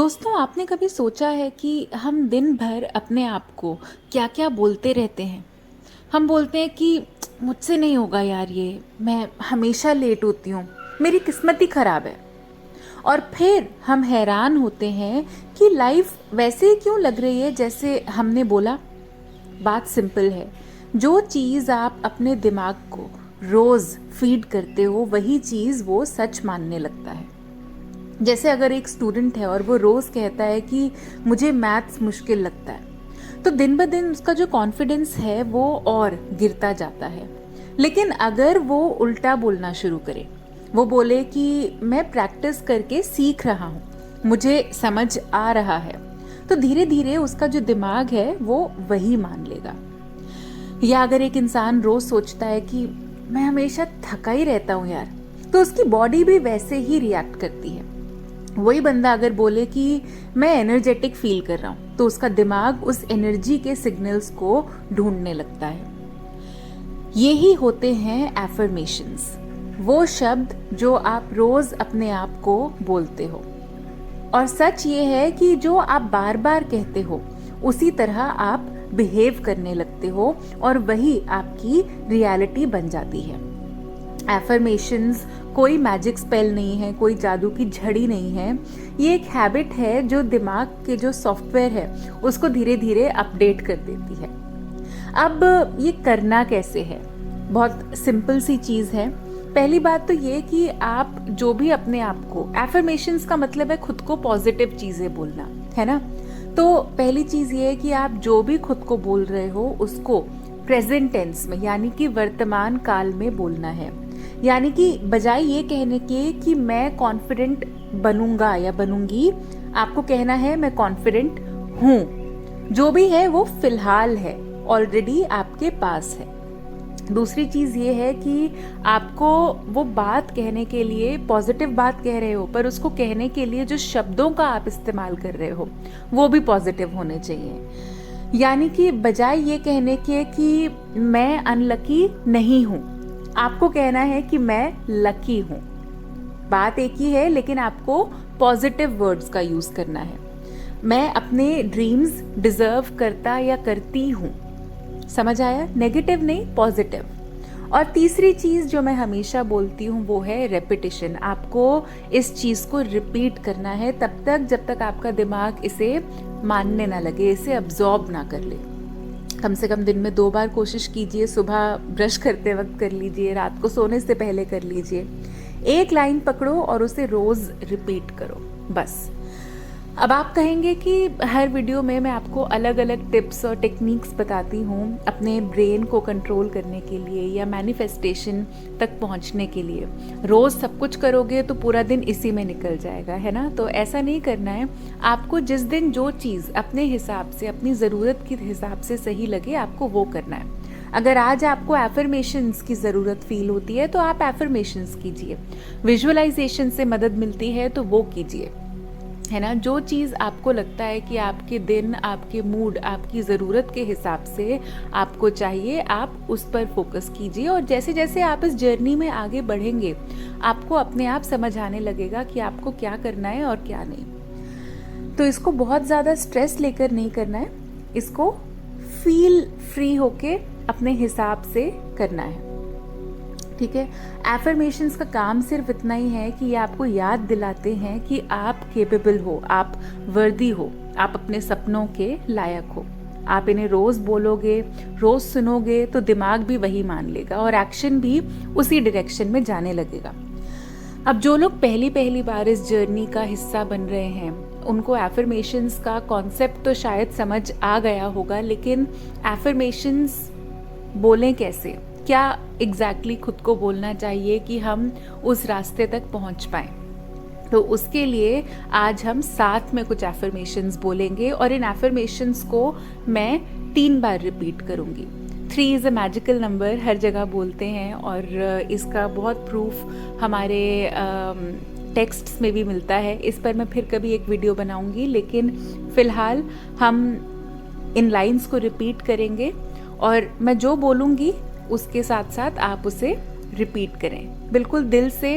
दोस्तों, आपने कभी सोचा है कि हम दिन भर अपने आप को क्या क्या बोलते रहते हैं। हम बोलते हैं कि मुझसे नहीं होगा यार, ये मैं हमेशा लेट होती हूँ, मेरी किस्मत ही खराब है। और फिर हम हैरान होते हैं कि लाइफ वैसे ही क्यों लग रही है जैसे हमने बोला। बात सिंपल है। जो चीज़ आप अपने दिमाग को रोज़ फीड करते हो वही चीज़ वो सच मानने लगता है। जैसे अगर एक स्टूडेंट है और वो रोज़ कहता है कि मुझे मैथ्स मुश्किल लगता है, तो दिन ब दिन उसका जो कॉन्फिडेंस है वो और गिरता जाता है। लेकिन अगर वो उल्टा बोलना शुरू करे, वो बोले कि मैं प्रैक्टिस करके सीख रहा हूँ, मुझे समझ आ रहा है, तो धीरे धीरे उसका जो दिमाग है वो वही मान लेगा। या अगर एक इंसान रोज सोचता है कि मैं हमेशा थका ही रहता हूँ यार, तो उसकी बॉडी भी वैसे ही रिएक्ट करती है। वही बंदा अगर बोले कि मैं एनर्जेटिक फील कर रहा हूँ, तो उसका दिमाग उस एनर्जी के सिग्नल्स को ढूंढने लगता है। यही होते हैं एफर्मेशंस, वो शब्द जो आप रोज अपने आप को बोलते हो। और सच ये है कि जो आप बार बार कहते हो उसी तरह आप बिहेव करने लगते हो और वही आपकी रियलिटी बन जाती है। एफर्मेशंस कोई मैजिक स्पेल नहीं है, कोई जादू की झड़ी नहीं है। ये एक हैबिट है जो दिमाग के जो सॉफ्टवेयर है उसको धीरे धीरे अपडेट कर देती है। अब ये करना कैसे है? बहुत सिंपल सी चीज़ है। पहली बात तो ये कि आप जो भी अपने आप को, एफर्मेशंस का मतलब है खुद को पॉजिटिव चीज़ें बोलना, है ना। तो पहली चीज़ ये है कि आप जो भी खुद को बोल रहे हो उसको प्रेजेंट टेंस में यानी कि वर्तमान काल में बोलना है। यानी कि बजाय ये कहने के कि मैं कॉन्फिडेंट बनूंगा या बनूंगी, आपको कहना है मैं कॉन्फिडेंट हूँ। जो भी है वो फिलहाल है, ऑलरेडी आपके पास है। दूसरी चीज़ ये है कि आपको वो बात कहने के लिए, पॉजिटिव बात कह रहे हो पर उसको कहने के लिए जो शब्दों का आप इस्तेमाल कर रहे हो वो भी पॉजिटिव होने चाहिए। यानी कि बजाय ये कहने के कि मैं अनलकी नहीं हूँ, आपको कहना है कि मैं लकी हूँ। बात एक ही है लेकिन आपको पॉजिटिव वर्ड्स का यूज़ करना है। मैं अपने ड्रीम्स डिजर्व करता या करती हूँ। समझ आया? नेगेटिव नहीं, पॉजिटिव। और तीसरी चीज़ जो मैं हमेशा बोलती हूँ वो है रेपिटिशन। आपको इस चीज़ को रिपीट करना है तब तक जब तक आपका दिमाग इसे मानने ना लगे, इसे अब्जॉर्ब ना कर ले। कम से कम दिन में 2 बार कोशिश कीजिए। सुबह ब्रश करते वक्त कर लीजिए, रात को सोने से पहले कर लीजिए। एक लाइन पकड़ो और उसे रोज़ रिपीट करो, बस। अब आप कहेंगे कि हर वीडियो में मैं आपको अलग अलग टिप्स और टेक्निक्स बताती हूँ अपने ब्रेन को कंट्रोल करने के लिए या मैनिफेस्टेशन तक पहुँचने के लिए। रोज़ सब कुछ करोगे तो पूरा दिन इसी में निकल जाएगा, है ना। तो ऐसा नहीं करना है। आपको जिस दिन जो चीज़ अपने हिसाब से, अपनी ज़रूरत के हिसाब से सही लगे, आपको वो करना है। अगर आज आपको एफर्मेशंस की ज़रूरत फील होती है तो आप एफर्मेशंस कीजिए। विजुअलाइजेशन से मदद मिलती है तो वो कीजिए, है ना। जो चीज़ आपको लगता है कि आपके दिन, आपके मूड, आपकी ज़रूरत के हिसाब से आपको चाहिए, आप उस पर फोकस कीजिए। और जैसे जैसे आप इस जर्नी में आगे बढ़ेंगे आपको अपने आप समझ आने लगेगा कि आपको क्या करना है और क्या नहीं। तो इसको बहुत ज़्यादा स्ट्रेस लेकर नहीं करना है, इसको फील फ्री होके अपने हिसाब से करना है, ठीक है। एफर्मेशंस का काम सिर्फ इतना ही है कि ये आपको याद दिलाते हैं कि आप केपेबल हो, आप वर्दी हो, आप अपने सपनों के लायक हो। आप इन्हें रोज़ बोलोगे, रोज़ सुनोगे तो दिमाग भी वही मान लेगा और एक्शन भी उसी डायरेक्शन में जाने लगेगा। अब जो लोग पहली पहली बार इस जर्नी का हिस्सा बन रहे हैं उनको एफर्मेशंस का कॉन्सेप्ट तो शायद समझ आ गया होगा, लेकिन एफर्मेशंस बोलें कैसे, क्या एग्जैक्टली खुद को बोलना चाहिए कि हम उस रास्ते तक पहुंच पाएं। तो उसके लिए आज हम साथ में कुछ एफर्मेशंस बोलेंगे और इन एफर्मेशंस को मैं 3 बार रिपीट करूंगी। 3 इज़ अ मैजिकल नंबर, हर जगह बोलते हैं और इसका बहुत प्रूफ हमारे टेक्स्ट्स में भी मिलता है। इस पर मैं फिर कभी एक वीडियो बनाऊंगी, लेकिन फ़िलहाल हम इन लाइंस को रिपीट करेंगे और मैं जो बोलूँगी उसके साथ साथ आप उसे रिपीट करें। बिल्कुल दिल से,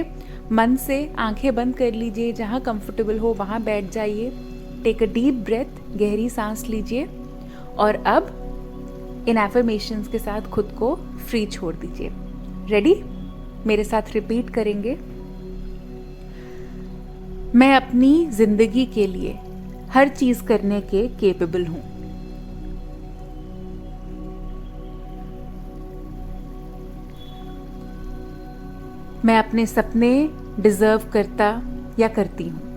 मन से। आंखें बंद कर लीजिए, जहाँ कंफर्टेबल हो वहाँ बैठ जाइए टेक अ डीप ब्रेथ, गहरी सांस लीजिए और अब इन एफर्मेशंस के साथ खुद को फ्री छोड़ दीजिए। रेडी? मेरे साथ रिपीट करेंगे। मैं अपनी जिंदगी के लिए हर चीज करने के केपेबल हूं। मैं अपने सपने डिजर्व करता या करती हूं।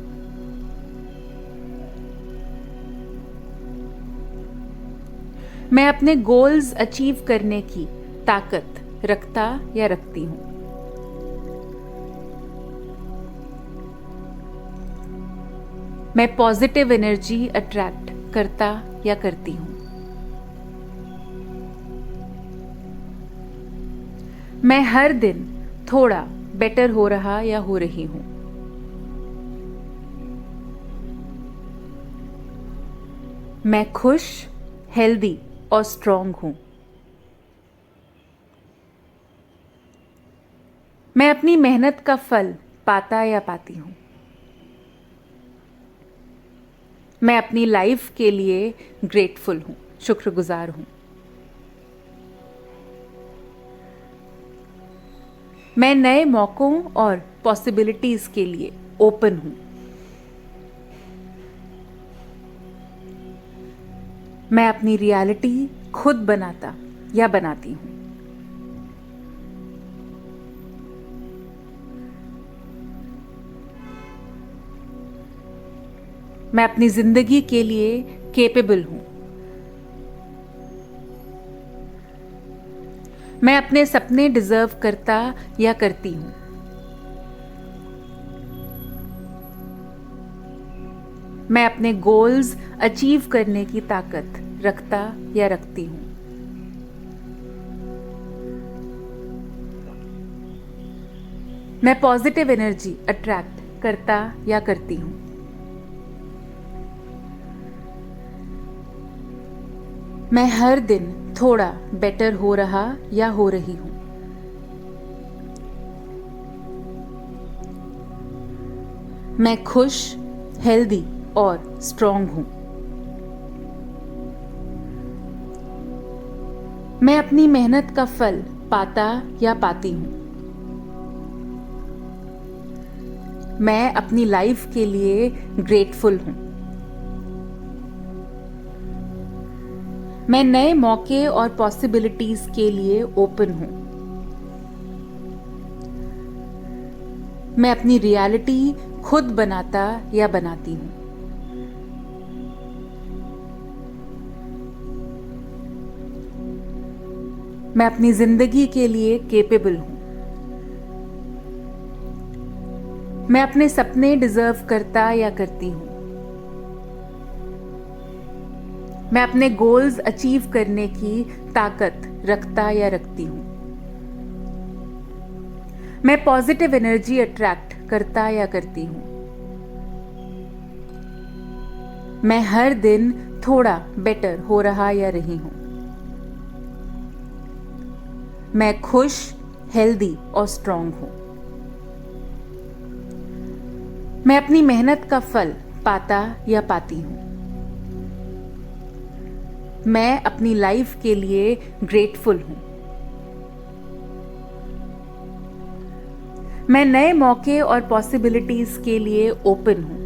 मैं अपने गोल्स अचीव करने की ताकत रखता या रखती हूं। मैं पॉजिटिव एनर्जी अट्रैक्ट करता या करती हूं। मैं हर दिन थोड़ा बेटर हो रहा या हो रही हूं। मैं खुश, हेल्दी और स्ट्रांग हूं। मैं अपनी मेहनत का फल पाता या पाती हूं। मैं अपनी लाइफ के लिए ग्रेटफुल हूं, शुक्रगुजार हूं। मैं नए मौकों और पॉसिबिलिटीज के लिए ओपन हूं। मैं अपनी रियलिटी खुद बनाता या बनाती हूं। मैं अपनी जिंदगी के लिए केपेबल हूं। मैं अपने सपने डिजर्व करता या करती हूं। मैं अपने गोल्स अचीव करने की ताकत रखता या रखती हूं। मैं पॉजिटिव एनर्जी अट्रैक्ट करता या करती हूं। मैं हर दिन थोड़ा बेटर हो रहा या हो रही हूं। मैं खुश, हेल्दी और स्ट्रांग हूं। मैं अपनी मेहनत का फल पाता या पाती हूं। मैं अपनी लाइफ के लिए ग्रेटफुल हूं। मैं नए मौके और पॉसिबिलिटीज के लिए ओपन हूं। मैं अपनी रियलिटी खुद बनाता या बनाती हूं। मैं अपनी जिंदगी के लिए केपेबल हूं। मैं अपने सपने डिजर्व करता या करती हूं। मैं अपने गोल्स अचीव करने की ताकत रखता या रखती हूं। मैं पॉजिटिव एनर्जी अट्रैक्ट करता या करती हूं। मैं हर दिन थोड़ा बेटर हो रहा या रही हूं। मैं खुश, हेल्दी और स्ट्रांग हूं। मैं अपनी मेहनत का फल पाता या पाती हूं। मैं अपनी लाइफ के लिए ग्रेटफुल हूं। मैं नए मौके और पॉसिबिलिटीज के लिए ओपन हूं।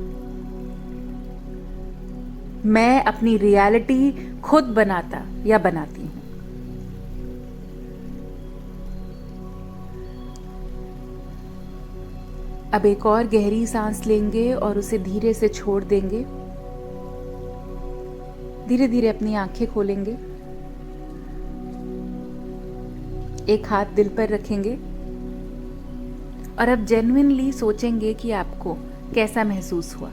मैं अपनी रियलिटी खुद बनाता या बनाती हूं। अब एक और गहरी सांस लेंगे और उसे धीरे से छोड़ देंगे। धीरे धीरे अपनी आंखें खोलेंगे। एक हाथ दिल पर रखेंगे और अब जेन्युइनली सोचेंगे कि आपको कैसा महसूस हुआ।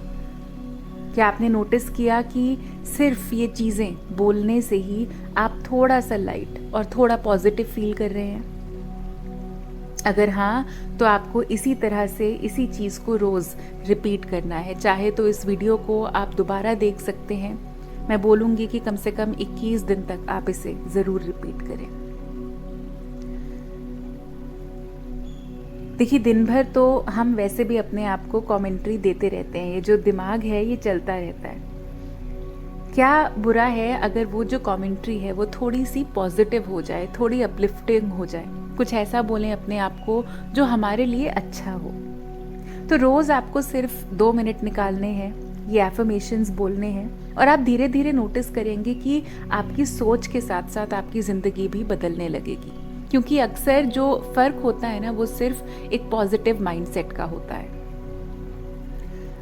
क्या आपने नोटिस किया कि सिर्फ ये चीजें बोलने से ही आप थोड़ा सा लाइट और थोड़ा पॉजिटिव फील कर रहे हैं? अगर हाँ, तो आपको इसी तरह से इसी चीज को रोज रिपीट करना है। चाहे तो इस वीडियो को आप दोबारा देख सकते हैं। मैं बोलूंगी कि कम से कम 21 दिन तक आप इसे जरूर रिपीट करें। देखिए, दिन भर तो हम वैसे भी अपने आप को कमेंट्री देते रहते हैं। ये जो दिमाग है ये चलता रहता है। क्या बुरा है अगर वो जो कमेंट्री है वो थोड़ी सी पॉजिटिव हो जाए, थोड़ी अपलिफ्टिंग हो जाए, कुछ ऐसा बोलें अपने आप को जो हमारे लिए अच्छा हो। तो रोज़ आपको सिर्फ 2 मिनट निकालने हैं, ये एफर्मेशंस बोलने हैं, और आप धीरे धीरे नोटिस करेंगे कि आपकी सोच के साथ साथ आपकी ज़िंदगी भी बदलने लगेगी। क्योंकि अक्सर जो फ़र्क होता है ना, वो सिर्फ एक पॉजिटिव माइंडसेट का होता है।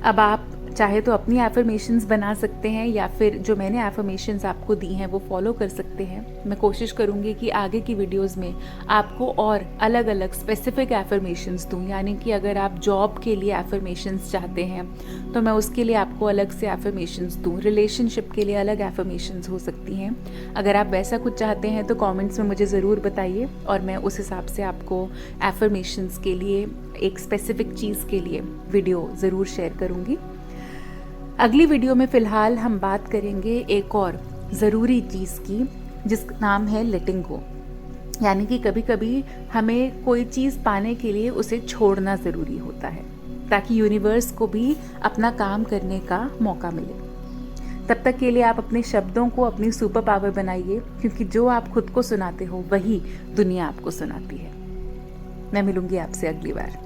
अब आप चाहे तो अपनी एफर्मेशंस बना सकते हैं, या फिर जो मैंने एफर्मेशंस आपको दी हैं वो फॉलो कर सकते हैं। मैं कोशिश करूँगी कि आगे की वीडियोस में आपको और अलग अलग स्पेसिफिक एफर्मेशंस दूँ, यानी कि अगर आप जॉब के लिए एफर्मेशंस चाहते हैं तो मैं उसके लिए आपको अलग से एफर्मेशंस दूँ, रिलेशनशिप के लिए अलग एफर्मेशंस हो सकती हैं। अगर आप वैसा कुछ चाहते हैं तो कॉमेंट्स में मुझे ज़रूर बताइए, और मैं उस हिसाब से आपको एफर्मेशंस के लिए एक स्पेसिफिक चीज़ के लिए वीडियो ज़रूर शेयर करूँगी। अगली वीडियो में फ़िलहाल हम बात करेंगे एक और ज़रूरी चीज़ की, जिसका नाम है लेटिंग गो। यानी कि कभी कभी हमें कोई चीज़ पाने के लिए उसे छोड़ना ज़रूरी होता है, ताकि यूनिवर्स को भी अपना काम करने का मौका मिले। तब तक के लिए आप अपने शब्दों को अपनी सुपर पावर बनाइए, क्योंकि जो आप खुद को सुनाते हो वही दुनिया आपको सुनाती है। मैं मिलूंगी आपसे अगली बार।